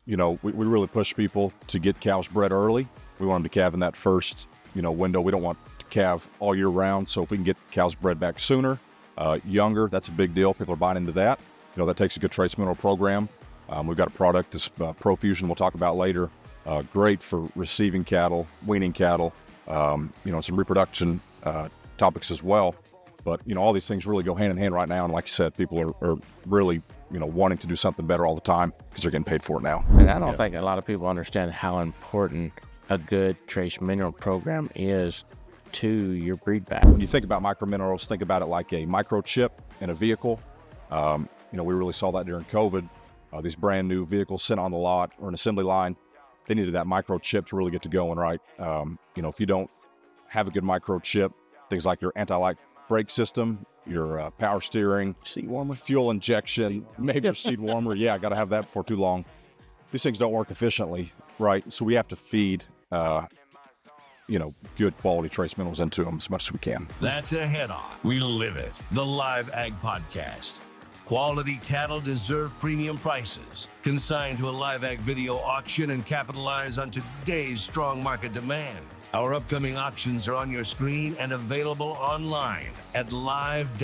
we really push people to get cows bred early. We want them to calve in that first, window. We don't want to calve all year round. So if we can get cows bred back sooner, younger, that's a big deal. People are buying into that. That takes a good trace mineral program. We've got a product, this ProFusion we'll talk about later. Great for receiving cattle, weaning cattle, some reproduction topics as well. But, all these things really go hand in hand right now. And like you said, people are really, wanting to do something better all the time because they're getting paid for it now. And I don't think a lot of people understand how important a good trace mineral program is to your breed back. When you think about microminerals, think about it like a microchip in a vehicle. We really saw that during COVID. These brand new vehicles sent on the lot or an assembly line, they needed that microchip to really get to going, right? If you don't have a good microchip, things like your anti-lock brake system, your power steering, seat warmer, fuel injection, maybe your seat warmer. Yeah, got to have that before too long. These things don't work efficiently, right? So we have to feed, good quality trace minerals into them as much as we can. That's a head on. We live it. The Live Ag Podcast. Quality cattle deserve premium prices. Consign to a Live Ag video auction and capitalize on today's strong market demand. Our upcoming auctions are on your screen and available online at live-ag.com.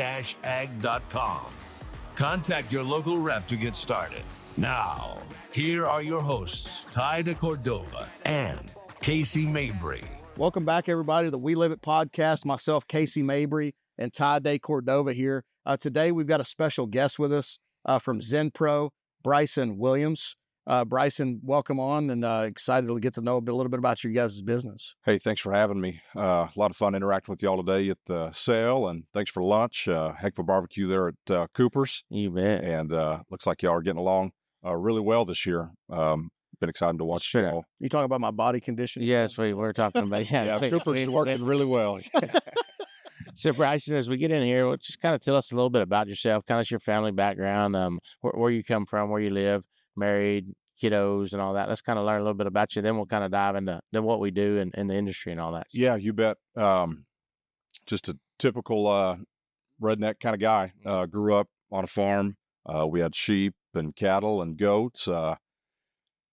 Contact your local rep to get started. Now, here are your hosts, deCordova and Casey Mabry. Welcome back, everybody, to the We Live It podcast. Myself, Casey Mabry, and deCordova here. Today, we've got a special guest with us from Zinpro, Bryson Williams. Bryson, welcome on, and excited to get to know a little bit about your guys' business. Hey, thanks for having me. A lot of fun interacting with y'all today at the sale, and thanks for lunch. Heck of a barbecue there at Cooper's. You bet. And looks like y'all are getting along really well this year. Been excited to watch y'all. You talking about my body condition? Yes, we were talking about. Yeah, Cooper's working really well. So, Bryson, as we get in here, just kind of tell us a little bit about yourself, kind of your family background, where you come from, where you live, married, kiddos, and all that. Let's kind of learn a little bit about you. Then we'll kind of dive into what we do in the industry and all that. Yeah, you bet. Just a typical redneck kind of guy. Grew up on a farm. We had sheep and cattle and goats.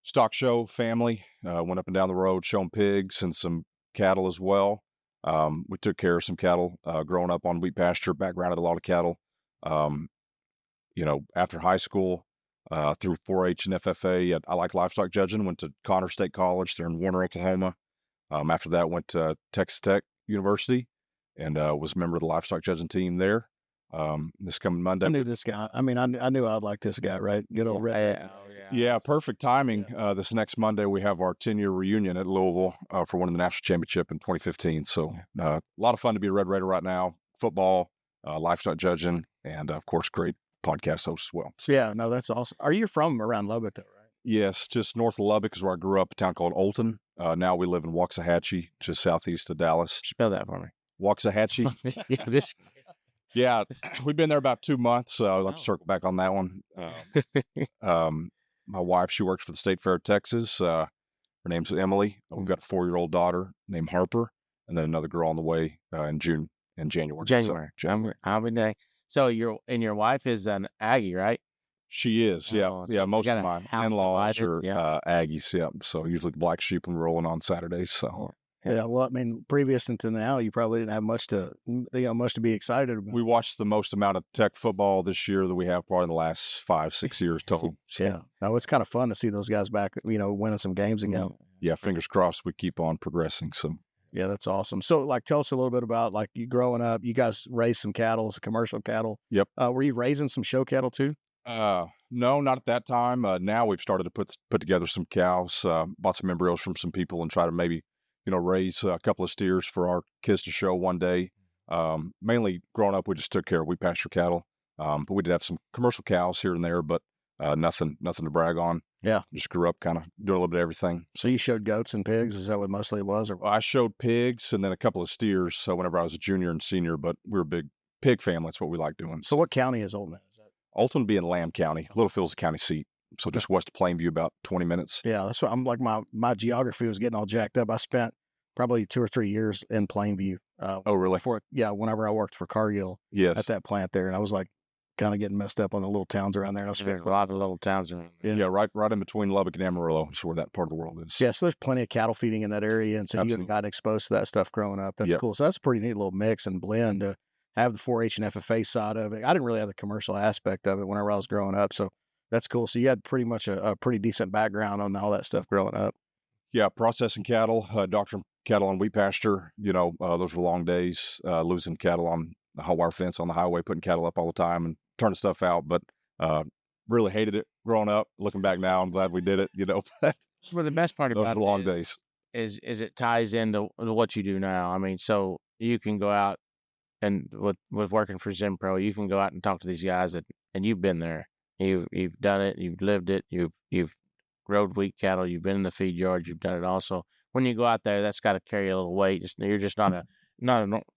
Stock show family. Went up and down the road showing pigs and some cattle as well. We took care of some cattle growing up on wheat pasture, background had a lot of cattle. After high school, through 4-H and FFA, I liked livestock judging, went to Connor State College there in Warner, Oklahoma. After that, went to Texas Tech University and was a member of the livestock judging team there. This coming Monday. I knew this guy. I mean, I knew I'd like this guy, right? Good old Red. Yeah, perfect timing. This next Monday, we have our 10-year reunion at Louisville for winning the national championship in 2015. So a lot of fun to be a Red Raider right now. Football, livestock judging, and of course, great podcast host as well. So, yeah, no, that's awesome. Are you from around Lubbock, though, right? Yes, just north of Lubbock is where I grew up, a town called Olton. Now we live in Waxahachie, just southeast of Dallas. Spell that for me. Waxahachie. Yeah, we've been there about 2 months. I'll have to circle back on that one. My wife, she works for the State Fair of Texas. Her name's Emily. We've got a 4-year-old daughter named Harper, and then another girl on the way in January. January. I'll be there. So your wife is an Aggie, right? She is, yeah. Oh, so yeah, most of my in-laws divided, are Aggies, yeah. So usually the black sheep when we're rolling on Saturdays. So yeah, well, I mean, previous until now, you probably didn't have much to be excited about. We watched the most amount of Tech football this year that we have probably in the last 5-6 years total. So, yeah, no, it's kind of fun to see those guys back, winning some games again. Yeah, fingers crossed we keep on progressing. So yeah, that's awesome. So, tell us a little bit about you growing up. You guys raised some cattle, some commercial cattle. Yep. Were you raising some show cattle too? No, not at that time. Now we've started to put together some cows. Bought some embryos from some people and try to maybe raise a couple of steers for our kids to show one day. Mainly growing up, we just took care of wheat pasture cattle. But we did have some commercial cows here and there, but nothing to brag on. Yeah. Just grew up kind of doing a little bit of everything. So you showed goats and pigs? Is that what mostly it was? Or? Well, I showed pigs and then a couple of steers. So whenever I was a junior and senior, but we were a big pig family. That's what we like doing. So what county is Olton? Olton would be in Lamb County. Littlefield's the county seat. So just west of Plainview, about 20 minutes. Yeah, that's what I'm like. My geography was getting all jacked up. I spent probably 2 or 3 years in Plainview. Oh, really? Whenever I worked for Cargill. Yes. At that plant there. And I was like, kind of getting messed up on the little towns around there. There's a lot of little towns around there. Yeah, right in between Lubbock and Amarillo is where that part of the world is. Yeah, so there's plenty of cattle feeding in that area, and so you got exposed to that stuff growing up. That's cool. So that's a pretty neat little mix and blend to have the 4-H and FFA side of it. I didn't really have the commercial aspect of it whenever I was growing up, so that's cool. So you had pretty much a pretty decent background on all that stuff growing up. Yeah, processing cattle, doctoring cattle on wheat pasture. Those were long days, losing cattle on the hot wire fence on the highway, putting cattle up all the time and turning stuff out. But really hated it growing up. Looking back now, I'm glad we did it. Well, the best part those about were long days. Is it ties into what you do now. I mean, so you can go out and with working for Zinpro, you can go out and talk to these guys and you've been there. You've done it. You've lived it. You've rode wheat cattle. You've been in the feed yard. You've done it also. When you go out there, that's got to carry a little weight. You're just not a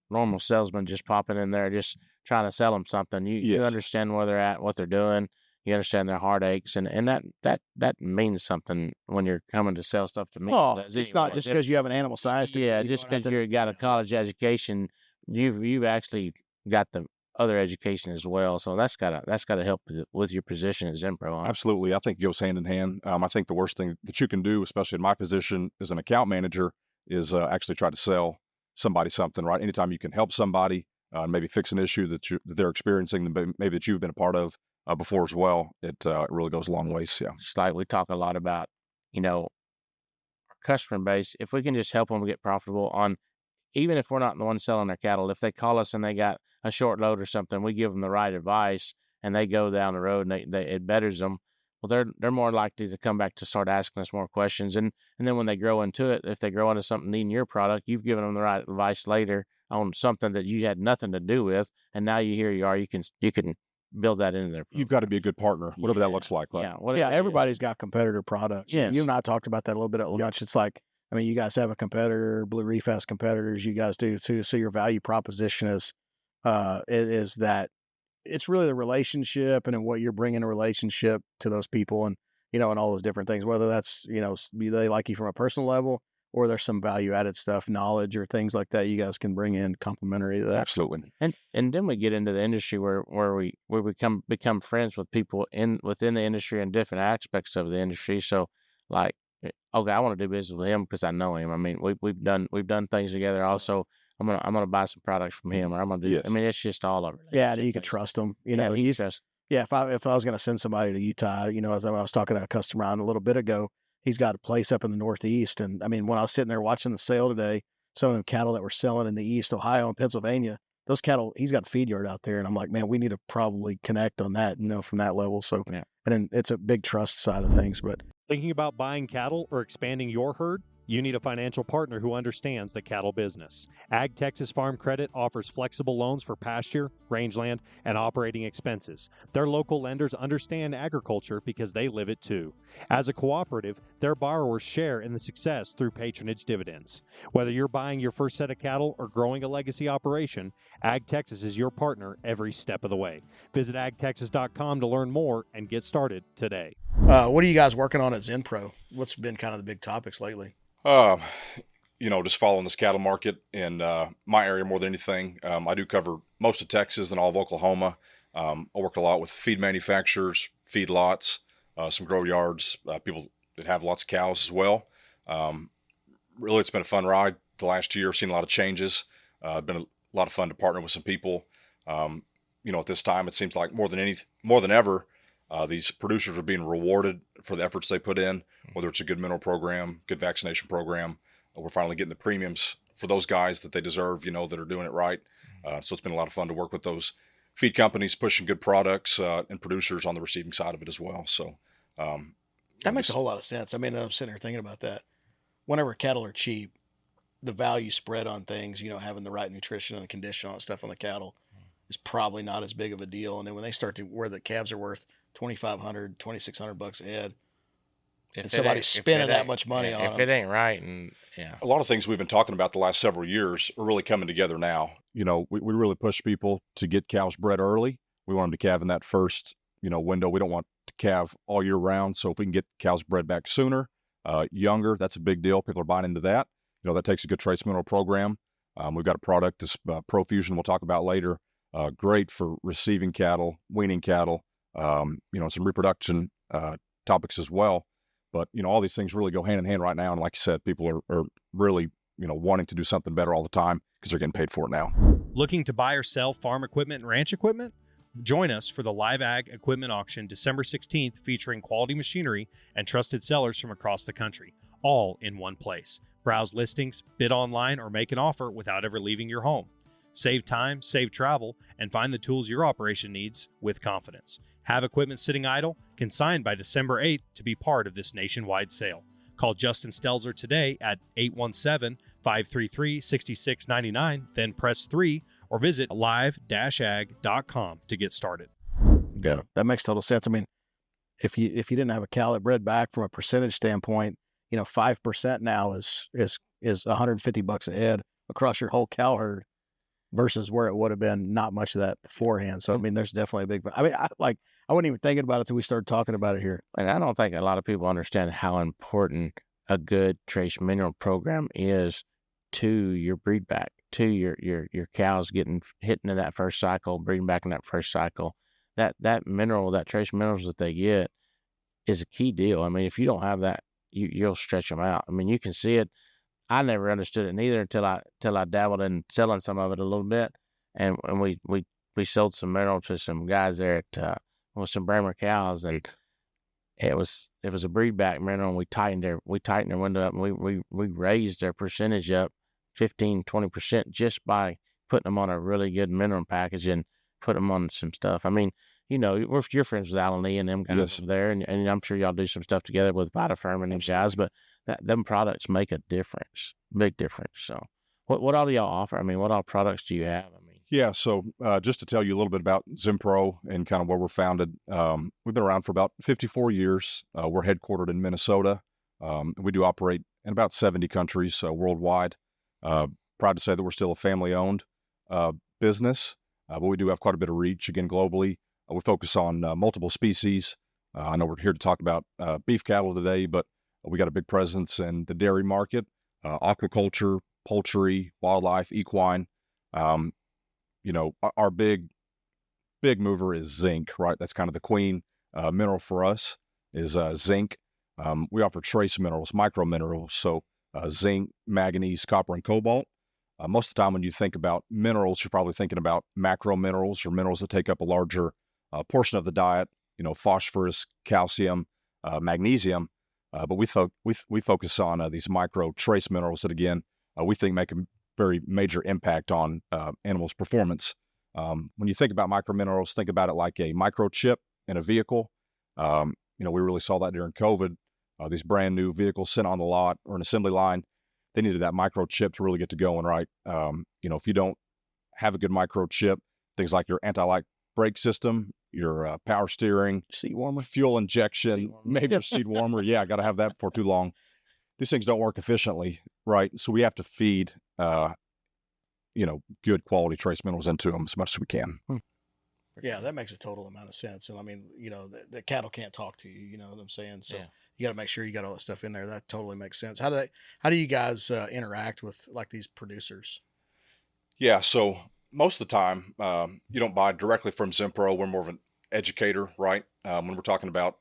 normal salesman just popping in there just trying to sell them something. You understand where they're at, what they're doing. You understand their heartaches, and that means something when you're coming to sell stuff to me. Oh, it's not just because you have an animal science degree. Yeah, just because you got a college education, you've actually got the other education as well. So that's gotta help with your position at Zinpro. Huh? Absolutely. I think it goes hand in hand. I think the worst thing that you can do, especially in my position as an account manager, is actually try to sell somebody something, right? Anytime you can help somebody, maybe fix an issue that they're experiencing, maybe that you've been a part of before as well, it really goes a long ways. Yeah. It's like we talk a lot about, our customer base. If we can just help them get profitable on, even if we're not the one selling their cattle, if they call us and they got a short load or something, we give them the right advice and they go down the road and it betters them. Well, they're more likely to come back to start asking us more questions. And then when they grow into it, if they grow into something needing your product, you've given them the right advice later on something that you had nothing to do with. And now here you are, you can build that into their program. You've got to be a good partner, whatever that looks like. Right? Yeah, everybody's got competitor products. Yes. You and I talked about that a little bit at lunch. It's like, I mean, you guys have a competitor, Blue Reef has competitors, you guys do too. So your value proposition is that it's really the relationship and what you're bringing a relationship to those people and, and all those different things, whether that's, they like you from a personal level or there's some value added stuff, knowledge or things like that you guys can bring in complementary to that. Absolutely. And then we get into the industry where we become friends with people within the industry and different aspects of the industry. So like, okay, I want to do business with him because I know him. I mean, we've done things together. Also, I'm gonna buy some products from him, or I'm gonna do. Yes. I mean, it's just all of it. Yeah, you can trust him. Yeah, if I was gonna send somebody to Utah, as I was talking to a customer on a little bit ago, he's got a place up in the Northeast, and I mean, when I was sitting there watching the sale today, some of the cattle that were selling in the East, Ohio and Pennsylvania, those cattle, he's got a feed yard out there, and I'm like, man, we need to probably connect on that, from that level. So, yeah. And then it's a big trust side of things, but. Thinking about buying cattle or expanding your herd? You need a financial partner who understands the cattle business. Ag Texas Farm Credit offers flexible loans for pasture, rangeland, and operating expenses. Their local lenders understand agriculture because they live it too. As a cooperative, their borrowers share in the success through patronage dividends. Whether you're buying your first set of cattle or growing a legacy operation, Ag Texas is your partner every step of the way. Visit agtexas.com to learn more and get started today. What are you guys working on at Zinpro? What's been kind of the big topics lately? Just following this cattle market in my area more than anything. I do cover most of Texas and all of Oklahoma. I work a lot with feed manufacturers, feed lots, some grow yards, people that have lots of cows as well. Really, it's been a fun ride the last year. I've seen a lot of changes. Been a lot of fun to partner with some people. At this time, it seems like more than ever, these producers are being rewarded for the efforts they put in, whether it's a good mineral program, good vaccination program. We're finally getting the premiums for those guys that they deserve, that are doing it right. So it's been a lot of fun to work with those feed companies, pushing good products and producers on the receiving side of it as well. So that makes a whole lot of sense. I mean, I'm sitting here thinking about that. Whenever cattle are cheap, the value spread on things, having the right nutrition and condition on stuff on the cattle is probably not as big of a deal. And then when they start to where the calves are worth $2,500, $2,600 a head, and somebody's spending that much money on if it ain't right, and a lot of things we've been talking about the last several years are really coming together now. We really push people to get cows bred early. We want them to calve in that first window. We don't want to calve all year round. So if we can get cows bred back sooner, younger, that's a big deal. People are buying into that. That takes a good trace mineral program. We've got a product, this ProFusion we'll talk about later, great for receiving cattle, weaning cattle, some reproduction topics as well. But, all these things really go hand in hand right now. And like I said, people are really, wanting to do something better all the time because they're getting paid for it now. Looking to buy or sell farm equipment and ranch equipment? Join us for the Live Ag Equipment Auction December 16th, featuring quality machinery and trusted sellers from across the country, all in one place. Browse listings, bid online, or make an offer without ever leaving your home. Save time, save travel, and find the tools your operation needs with confidence. Have equipment sitting idle? Consign by December 8th to be part of this nationwide sale. Call Justin Stelzer today at 817-533-6699, then press 3, or visit live-ag.com to get started. Yeah, that makes total sense. I mean, if you didn't have a cow that bred back from a percentage standpoint, 5% now is $150 a head across your whole cow herd versus where it would have been not much of that beforehand. So, I mean, there's definitely a big, I wasn't even thinking about it until we started talking about it here. And I don't think a lot of people understand how important a good trace mineral program is to your breed back, to your cows hitting in that first cycle, breeding back in that first cycle. That mineral, that trace minerals that they get is a key deal. I mean, if you don't have that, you'll stretch them out. I mean, you can see it. I never understood it neither until I dabbled in selling some of it a little bit, and we sold some mineral to some guys there at with some Bremer cows, and it was a breed back mineral, and we tightened their window up, and we raised their percentage up 15-20% just by putting them on a really good mineral package and put them on some stuff. I mean, you're friends with Alan Lee and them guys over there, and I'm sure y'all do some stuff together with VitaFerm and them guys, but them products make a difference, big difference. So what all do y'all offer? I mean, what all products do you have? I mean, yeah. So just to tell you a little bit about Zinpro and kind of where we're founded, we've been around for about 54 years. We're headquartered in Minnesota. We do operate in about 70 countries worldwide. Proud to say that we're still a family-owned business, but we do have quite a bit of reach, again, globally. We focus on multiple species. I know we're here to talk about beef cattle today, but we got a big presence in the dairy market, aquaculture, poultry, wildlife, equine. Our big mover is zinc, right? That's kind of the queen mineral for us is zinc. We offer trace minerals, micro minerals, so zinc, manganese, copper, and cobalt. Most of the time when you think about minerals, you're probably thinking about macro minerals or minerals that take up a larger portion of the diet, phosphorus, calcium, magnesium. But we focus on these micro trace minerals that, again, we think make a very major impact on animals' performance. When you think about micro minerals, think about it like a microchip in a vehicle. We really saw that during COVID. These brand new vehicles sitting on the lot or an assembly line, they needed that microchip to really get to going, right? If you don't have a good microchip, things like your anti-lock brake system, your power steering, seat warmer, fuel injection, maybe your seat warmer. Yeah, got to have that before too long. These things don't work efficiently, right? So we have to feed, good quality trace minerals into them as much as we can. Yeah, that makes a total amount of sense. And I mean, the cattle can't talk to you, you know what I'm saying? So you got to make sure you got all that stuff in there. That totally makes sense. How do you guys interact with like these producers? Yeah, so most of the time, you don't buy directly from Zinpro. We're more of an educator, right? When we're talking about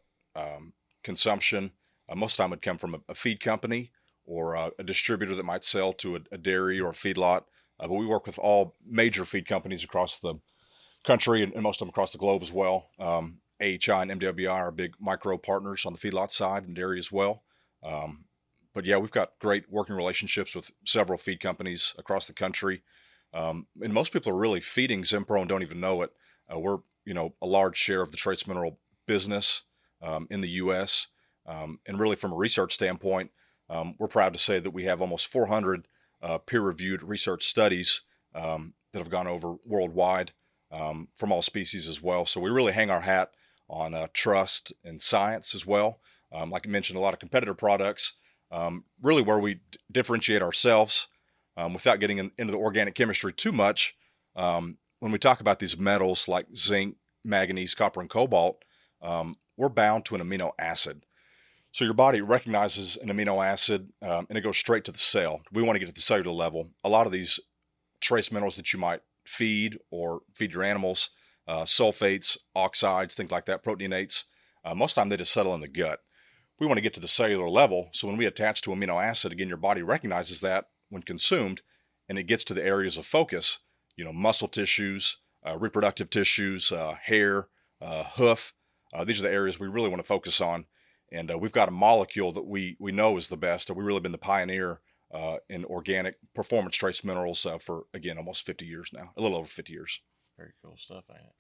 consumption, most of the time it'd come from a feed company or a distributor that might sell to a dairy or a feedlot. But we work with all major feed companies across the country and most of them across the globe as well. AHI and MWI are big micro partners on the feedlot side and dairy as well. But yeah, we've got great working relationships with several feed companies across the country. And most people are really feeding Zinpro and don't even know it. We're, a large share of the trace mineral business in the U.S. And really from a research standpoint, we're proud to say that we have almost 400 peer-reviewed research studies that have gone over worldwide from all species as well. So we really hang our hat on trust and science as well. Like I mentioned, a lot of competitor products, really where we differentiate ourselves without getting into the organic chemistry too much. When we talk about these metals like zinc, manganese, copper, and cobalt, we're bound to an amino acid. So your body recognizes an amino acid and it goes straight to the cell. We want to get to the cellular level. A lot of these trace minerals that you might feed or feed your animals, sulfates, oxides, things like that, proteinuates, most of the time they just settle in the gut. We want to get to the cellular level, so when we attach to amino acid, again, your body recognizes that when consumed, and it gets to the areas of focus, muscle tissues, reproductive tissues, hair, hoof. These are the areas we really want to focus on. And we've got a molecule that we know is the best. We've really been the pioneer in organic performance trace minerals for, again, almost 50 years now, a little over 50 years. Very cool stuff, ain't it?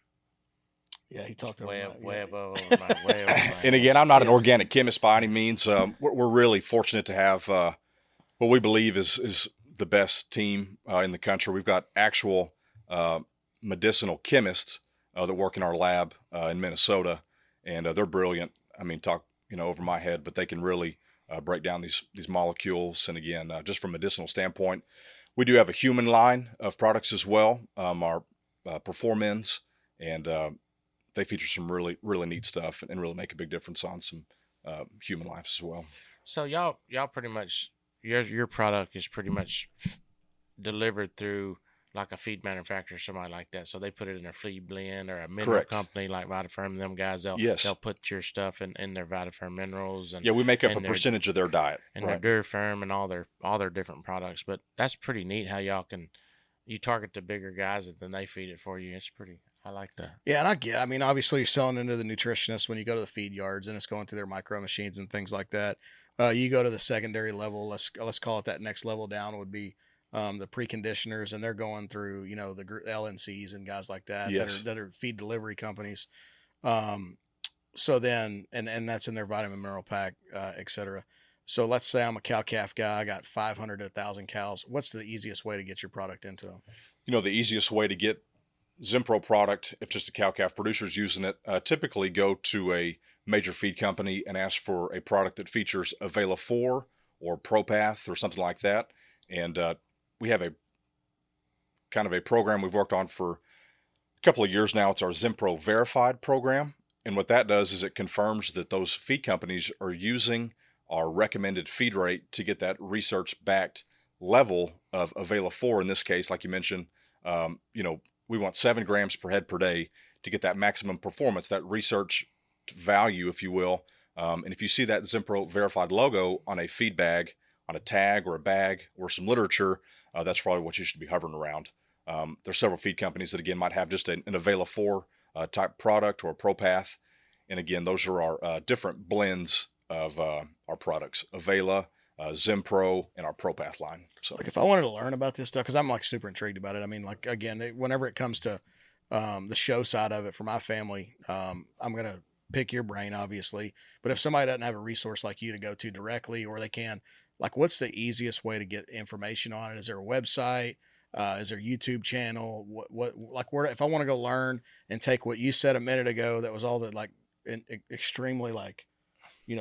Yeah, he talked way about way above my way over my And again, I'm not an organic chemist by any means. We're really fortunate to have what we believe is the best team in the country. We've got actual medicinal chemists that work in our lab in Minnesota, and they're brilliant. I mean, talk over my head, but they can really break down these molecules. And again, just from a medicinal standpoint, we do have a human line of products as well. Our Performins, and they feature some really, really neat stuff and really make a big difference on some human lives as well. So y'all pretty much, your product is pretty much delivered through like a feed manufacturer, somebody like that. So they put it in a feed blend, or a mineral Correct. company like VitaFerm. Them guys, Yes. they'll put your stuff in their VitaFerm minerals, and Yeah, we make up a and their- percentage of their diet. and Right. their DuraFerm and all their different products. But that's pretty neat how y'all you target the bigger guys and then they feed it for you. It's pretty. I like that. Yeah, and I mean, obviously, you're selling into the nutritionists when you go to the feed yards, and it's going through their micro machines and things like that. You go to the secondary level. Let's call it that next level down would be the preconditioners, and they're going through the LNCs and guys like that Yes. that are feed delivery companies. So then, and that's in their vitamin mineral pack, et cetera. So let's say I'm a cow calf guy. I got 500 to 1,000 cows. What's the easiest way to get your product into them? The easiest way to get Zinpro product, if just a cow-calf producer is using it, typically go to a major feed company and ask for a product that features Avela4 or ProPath or something like that. And we have a kind of a program we've worked on for a couple of years now. It's our Zinpro Verified program. And what that does is it confirms that those feed companies are using our recommended feed rate to get that research-backed level of Avela4 in this case, like you mentioned. We want 7 grams per head per day to get that maximum performance, that research value, if you will. And if you see that Zinpro Verified logo on a feed bag, on a tag or a bag or some literature, that's probably what you should be hovering around. There's several feed companies that, again, might have just an Avela4 type product or a ProPath. And again, those are our different blends of our products, Avela, Zinpro, and our ProPath line. So Like if I wanted to learn about this stuff, because I'm like super intrigued about it. I mean, like again, whenever it comes to the show side of it for my family, I'm gonna pick your brain, obviously. But if somebody doesn't have a resource like you to go to directly, or they can, like, what's the easiest way to get information on it? Is there a website? Is there a YouTube channel? Where if I want to go learn and take what you said a minute ago, that was all that extremely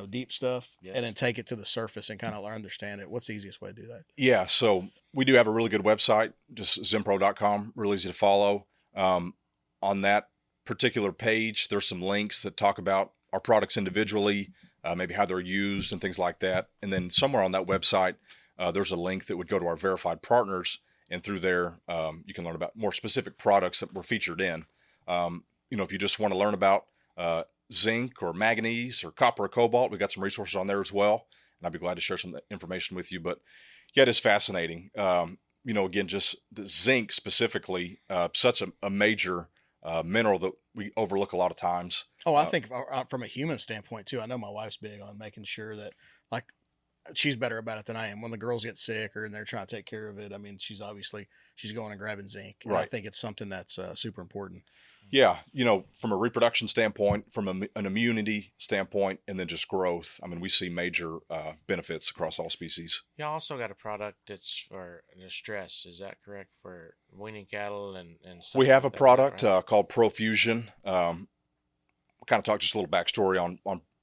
deep stuff, Yes. and then take it to the surface and kind of understand it. What's the easiest way to do that? yeah, so we do have a really good website, just zinpro.com, really easy to follow. On that particular page, there's some links that talk about our products individually, maybe how they're used and things like that. And then somewhere on that website, there's a link that would go to our verified partners, and through there, you can learn about more specific products that we're featured in. If you just want to learn about zinc or manganese or copper or cobalt, we've got some resources on there as well, and I'd be glad to share some information with you. But yeah, it is fascinating. Again, just the zinc specifically, such a major mineral that we overlook a lot of times. Oh, I think from a human standpoint too. I know my wife's big on making sure that, like, she's better about it than I am. When the girls get sick or and they're trying to take care of it, I mean, she's going and grabbing zinc. And I Right. think it's something that's super important. Yeah, from a reproduction standpoint, from an immunity standpoint, and then just growth. I mean, we see major benefits across all species. Y'all also got a product that's for the stress. Is that correct, for weaning cattle and stuff? We have a like that, product right? called ProFusion. We'll kind of talk just a little backstory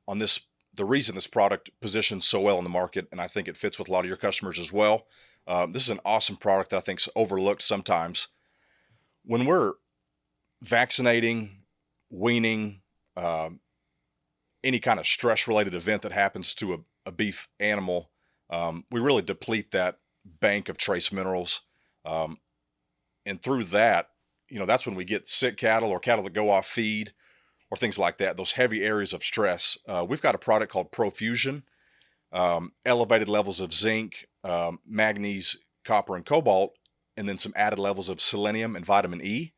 on this. The reason this product positions so well in the market, and I think it fits with a lot of your customers as well. This is an awesome product that I think is overlooked sometimes. When we're vaccinating, weaning, any kind of stress-related event that happens to a beef animal, we really deplete that bank of trace minerals. And through that, that's when we get sick cattle or cattle that go off feed or things like that, those heavy areas of stress. We've got a product called ProFusion, elevated levels of zinc, manganese, copper, and cobalt, and then some added levels of selenium and vitamin E.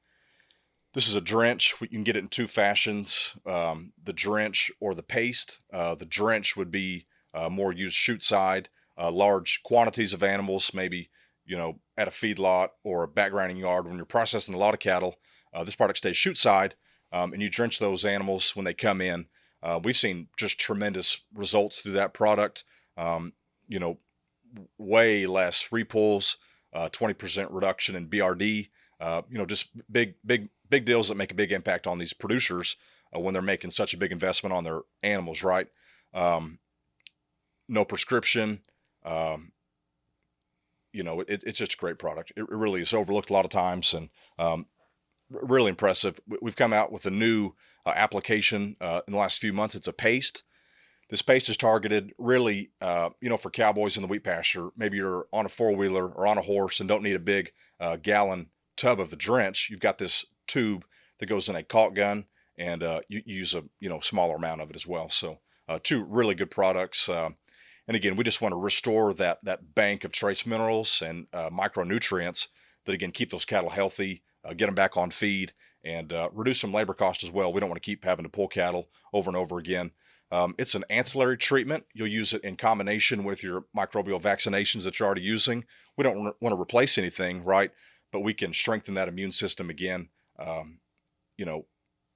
This is a drench. You can get it in two fashions, the drench or the paste. The drench would be more used chute side, large quantities of animals, maybe, at a feedlot or a backgrounding yard. When you're processing a lot of cattle, this product stays chute side, and you drench those animals when they come in. We've seen just tremendous results through that product. Way less repulls, 20% reduction in BRD, just big deals that make a big impact on these producers when they're making such a big investment on their animals, right? No prescription. It's just a great product. It really is overlooked a lot of times, and really impressive. We've come out with a new application in the last few months. It's a paste. This paste is targeted really, for cowboys in the wheat pasture. Maybe you're on a four-wheeler or on a horse and don't need a big gallon tub of the drench. You've got this tube that goes in a caulk gun, and you use a smaller amount of it as well. So two really good products. And again, we just want to restore that bank of trace minerals and micronutrients that, again, keep those cattle healthy, get them back on feed, and reduce some labor cost as well. We don't want to keep having to pull cattle over and over again. It's an ancillary treatment. You'll use it in combination with your microbial vaccinations that you're already using. We don't want to replace anything, right? But we can strengthen that immune system again.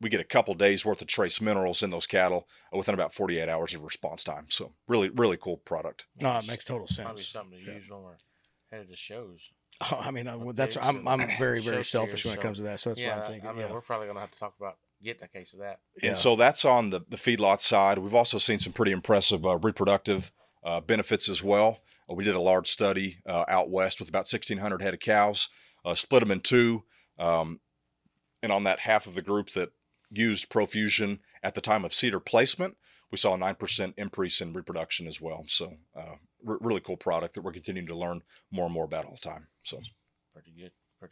We get a couple days worth of trace minerals in those cattle within about 48 hours of response time. So really, really cool product. No, it makes total sense. Probably something to use when we're headed to shows. Oh, I mean, I'm very, very selfish when it comes to that. So that's what I'm thinking. I mean, we're probably going to have to talk about getting a case of that. And so that's on the feedlot side. We've also seen some pretty impressive reproductive benefits as well. We did a large study out west with about 1,600 head of cows, split them in two. And on that half of the group that used ProFusion at the time of cedar placement, we saw a 9% increase in reproduction as well. So really cool product that we're continuing to learn more and more about all the time. So pretty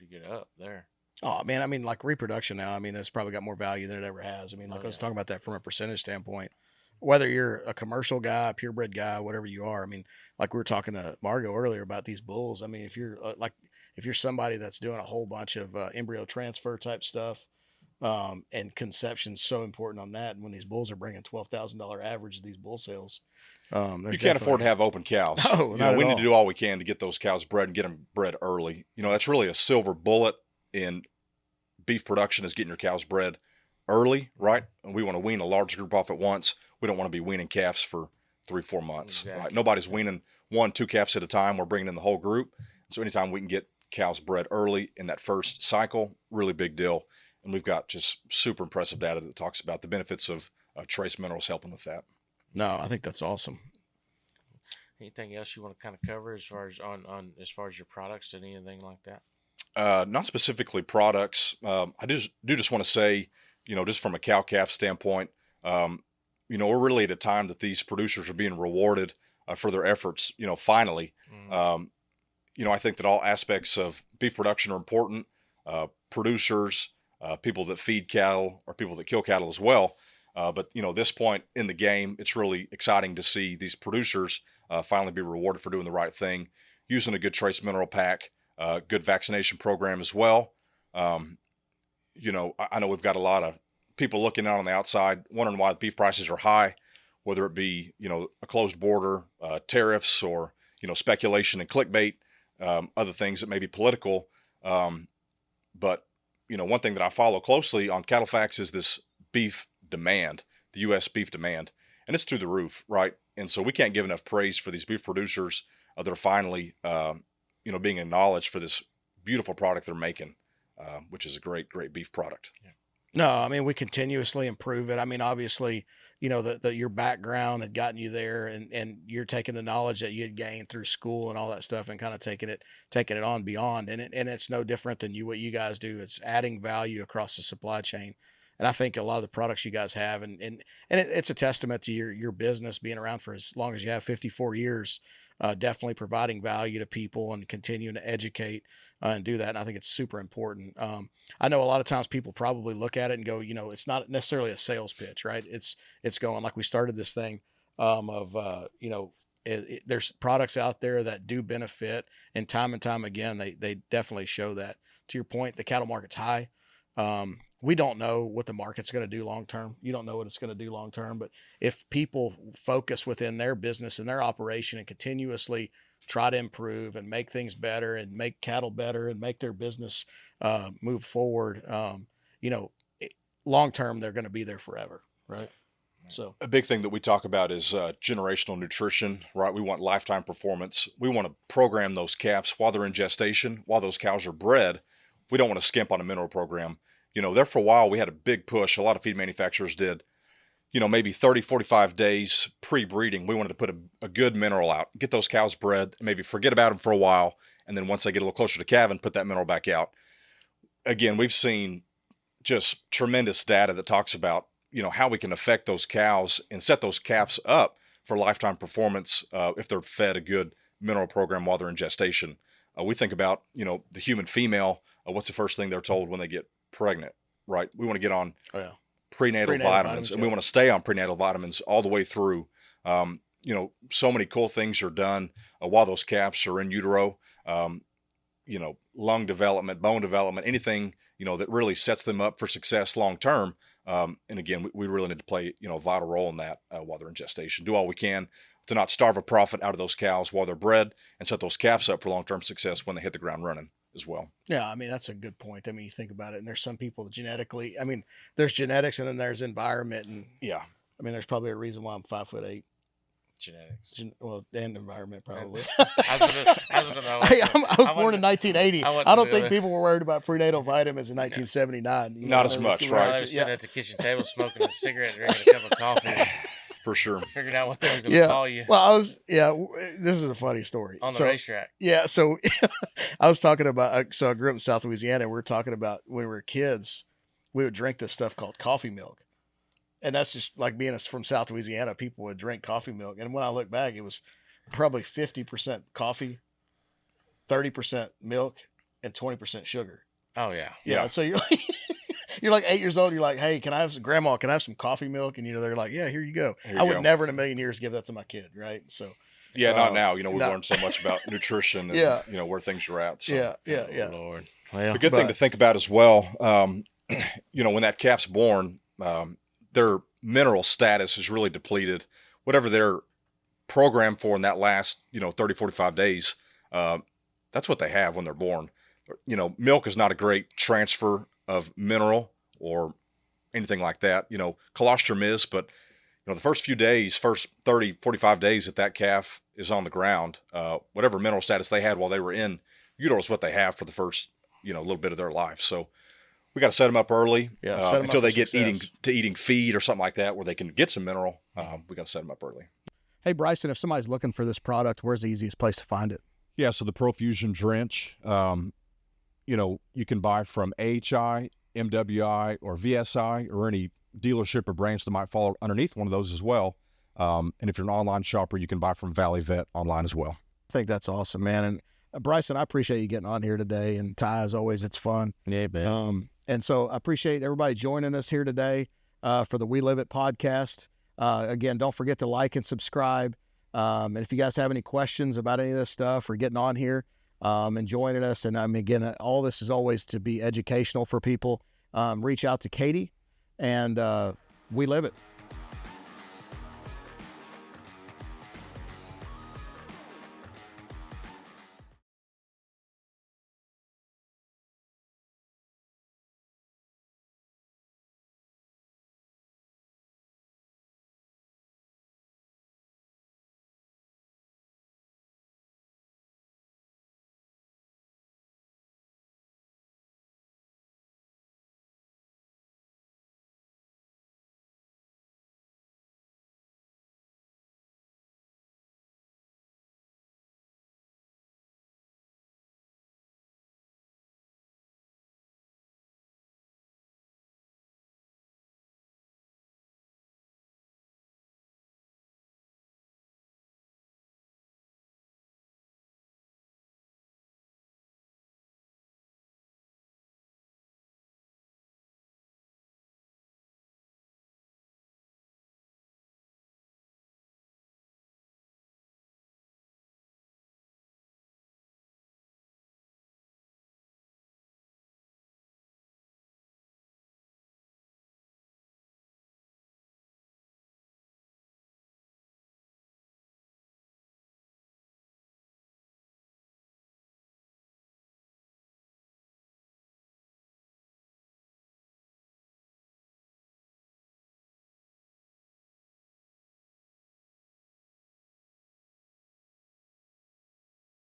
good up there. Oh man, I mean, like reproduction now, I mean, it's probably got more value than it ever has. I mean, like I was talking about that from a percentage standpoint, whether you're a commercial guy, a purebred guy, whatever you are. I mean, like we were talking to Margo earlier about these bulls. I mean, if you're if you're somebody that's doing a whole bunch of embryo transfer type stuff, and conception's so important on that. And when these bulls are bringing $12,000 average of these bull sales, you can't afford to have open cows. No, we need to do all we can to get those cows bred and get them bred early. That's really a silver bullet in beef production, is getting your cows bred early, right? And we want to wean a large group off at once. We don't want to be weaning calves for 3-4 months. Exactly. Right? Nobody's weaning 1-2 calves at a time. We're bringing in the whole group. So anytime we can get cows bred early in that first cycle, really big deal. And we've got just super impressive data that talks about the benefits of trace minerals helping with that. No, I think that's awesome. Anything else you want to kind of cover as far as as far as your products and anything like that? Not specifically products. I just want to say, just from a cow-calf standpoint, we're really at a time that these producers are being rewarded for their efforts, finally. Mm-hmm. I think that all aspects of beef production are important. Producers, people that feed cattle, or people that kill cattle as well. But this point in the game, it's really exciting to see these producers finally be rewarded for doing the right thing, using a good trace mineral pack, good vaccination program as well. I know we've got a lot of people looking out on the outside, wondering why the beef prices are high, whether it be, a closed border, tariffs, or, speculation and clickbait, other things that may be political. But one thing that I follow closely on Cattle Facts is this beef demand, the U.S. beef demand, and it's through the roof, right? And so we can't give enough praise for these beef producers that are finally, being acknowledged for this beautiful product they're making, which is a great, great beef product. Yeah. No, I mean, we continuously improve it. I mean, obviously, your background had gotten you there, and you're taking the knowledge that you had gained through school and all that stuff and kind of taking it on beyond. And it's no different than what you guys do. It's adding value across the supply chain. And I think a lot of the products you guys have, and it's a testament to your business being around for as long as you have, 54 years. definitely providing value to people and continuing to educate and do that. And I think it's super important. I know a lot of times people probably look at it and go, it's not necessarily a sales pitch, right? It's going like we started this thing there's products out there that do benefit, and time again, they definitely show that. To your point, the cattle market's high. We don't know what the market's going to do long term. You don't know what it's going to do long term, but if people focus within their business and their operation and continuously try to improve and make things better and make cattle better and make their business move forward, long term, they're going to be there forever, right? So a big thing that we talk about is generational nutrition, right? We want lifetime performance. We want to program those calves while they're in gestation, while those cows are bred. We don't want to skimp on a mineral program. There for a while, we had a big push. A lot of feed manufacturers did, maybe 30, 45 days pre-breeding. We wanted to put a good mineral out, get those cows bred, maybe forget about them for a while. And then once they get a little closer to calving, put that mineral back out. Again, we've seen just tremendous data that talks about, how we can affect those cows and set those calves up for lifetime performance if they're fed a good mineral program while they're in gestation. We think about, the human female, what's the first thing they're told when they get pregnant, right? We want to get on prenatal vitamins, and we want to stay on prenatal vitamins all the way through. So many cool things are done while those calves are in utero, lung development, bone development, anything, that really sets them up for success long term. And again, we really need to play, a vital role in that while they're in gestation. Do all we can to not starve a profit out of those cows while they're bred, and set those calves up for long-term success when they hit the ground running as well. Yeah, that's a good point. You think about it, and there's some people that genetically, there's genetics and then there's environment, and yeah, there's probably a reason why I'm 5'8". Genetics. And environment probably. I was born in 1980. I don't think people were worried about prenatal vitamins in 1979. Not as much, right? They were sitting at the kitchen table smoking a cigarette, drinking a cup of coffee. For sure. Figured out what they were going to call you. Well, this is a funny story. On the racetrack. Yeah, so I was talking about, so I grew up in South Louisiana, and we were talking about when we were kids, we would drink this stuff called coffee milk. And that's just like being from South Louisiana, people would drink coffee milk. And when I look back, it was probably 50% coffee, 30% milk, and 20% sugar. Oh, yeah. Yeah. So you're like 8 years old. You're like, hey, can I have some coffee milk? And, they're like, yeah, here you go. I would never in a million years give that to my kid. Right. So. Yeah, not now. We've learned so much about nutrition and, where things are at. So. Yeah. Oh, Lord. Well, the good thing to think about as well, when that calf's born, their mineral status is really depleted. Whatever they're programmed for in that last, 30, 45 days, that's what they have when they're born. Milk is not a great transfer of mineral or anything like that. Colostrum is, but, the first few days, first 30, 45 days that calf is on the ground, whatever mineral status they had while they were in utero is what they have for the first, little bit of their life. So, we got to set them up early until they get eating feed or something like that where they can get some mineral. We got to set them up early. Hey, Bryson, if somebody's looking for this product, where's the easiest place to find it? Yeah, so the ProFusion Drench, you can buy from AHI, MWI, or VSI, or any dealership or branch that might fall underneath one of those as well. And if you're an online shopper, you can buy from Valley Vet online as well. I think that's awesome, man. And Bryson, I appreciate you getting on here today. And Ty, as always, it's fun. Yeah, man. And so I appreciate everybody joining us here today for the We Live It podcast. Again, don't forget to like and subscribe. And if you guys have any questions about any of this stuff or getting on here and joining us, and again, all this is always to be educational for people, reach out to Katie, and we live it.